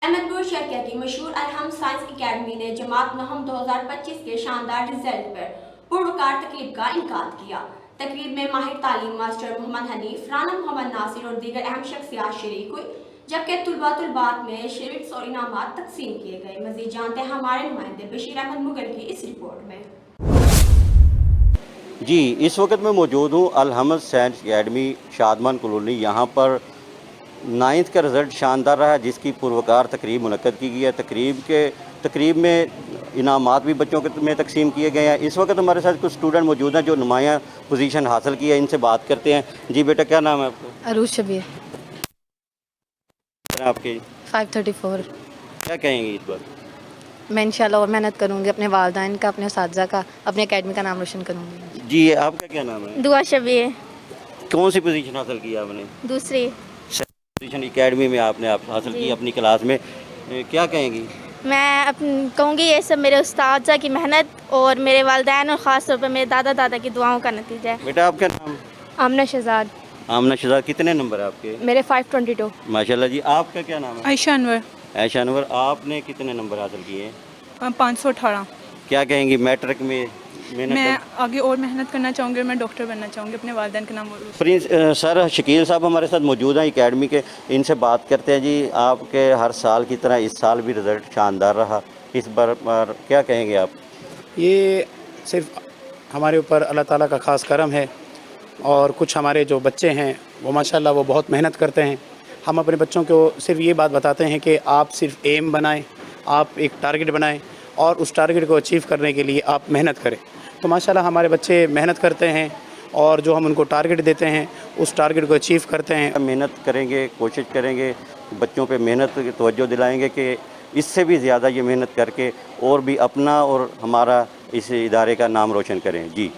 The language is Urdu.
احمد پور شرکیہ کی مشہور الحمد سائنس اکیڈمی نے جماعت نہم 2025 کے شاندار رزلٹ پر پروکار تقریب کا انعقاد کیا۔ تقریب میں ماہر تعلیم ماسٹر محمد حنیف، رانا محمد ناصر اور دیگر اہم شخصیات شریک ہوئی، جبکہ طلباء میں شیلڈز اور انعامات تقسیم کیے گئے۔ مزید جانتے ہیں ہمارے نمائندے بشیر احمد مغل کی اس رپورٹ میں۔ جی، اس وقت میں موجود ہوں الحمد سائنس اکیڈمی شادمان کالونی۔ یہاں پر 9th کا رزلٹ شاندار رہا، جس کی پروکار تقریب منعقد کی گئی ہے۔ تقریب میں انعامات بھی بچوں میں تقسیم کیے گئے ہیں۔ اس وقت ہمارے ساتھ کچھ اسٹوڈنٹ موجود ہیں جو نمایاں پوزیشن حاصل کی ہے، ان سے بات کرتے ہیں۔ جی بیٹا، کیا نام ہے آپ کا؟ عروج شبیر۔ آپ کے 534۔ کیا کہیں گے اس بار؟ میں انشاءاللہ اور محنت کروں گی، اپنے والدین کا، اپنے اساتذہ کا، اپنی اکیڈمی کا نام روشن کروں گی۔ جی، آپ کا کیا نام ہے؟ دعا شبیر۔ کون سی پوزیشن حاصل کی آپ نے؟ دوسری پوزیشن اکیڈمی میں آپ نے حاصل کی اپنی کلاس میں، کیا کہیں گی؟ میں کہوں گی یہ سب میرے اساتذہ کی محنت اور میرے والدین اور خاص طور پر میرے دادا کی دعاؤں کا نتیجہ ہے۔ بیٹا، آپ کا نام؟ آمنہ شہزاد۔ آمنہ شہزاد، کتنے نمبر ہیں آپ کے؟ میرے 522۔ ماشاءاللہ جی، آپ کا کیا نام ہے؟ عائشہ انور۔ عائشہ انور، آپ نے کتنے نمبر حاصل کیے؟ 518۔ کیا کہیں گی میٹرک میں میں آگے اور محنت کرنا چاہوں گی اور میں ڈاکٹر بننا چاہوں گی، اپنے والدین کا نام سر شکیل صاحب ہمارے ساتھ موجود ہیں اکیڈمی کے، ان سے بات کرتے ہیں۔ جی، آپ کے ہر سال کی طرح اس سال بھی رزلٹ شاندار رہا، اس بار کیا کہیں گے آپ؟ یہ صرف ہمارے اوپر اللہ تعالیٰ کا خاص کرم ہے، اور کچھ ہمارے جو بچے ہیں وہ ماشاءاللہ وہ بہت محنت کرتے ہیں۔ ہم اپنے بچوں کو صرف یہ بات بتاتے ہیں کہ آپ صرف ایم بنائیں، آپ ایک ٹارگٹ بنائیں اور اس ٹارگٹ کو اچیو کرنے کے لیے آپ محنت کریں۔ تو ماشاءاللہ ہمارے بچے محنت کرتے ہیں، اور جو ہم ان کو ٹارگٹ دیتے ہیں اس ٹارگٹ کو اچیو کرتے ہیں۔ محنت کریں گے، کوشش کریں گے، بچوں پہ محنت کی توجہ دلائیں گے کہ اس سے بھی زیادہ یہ محنت کر کے اور بھی اپنا اور ہمارا اس ادارے کا نام روشن کریں۔ جی۔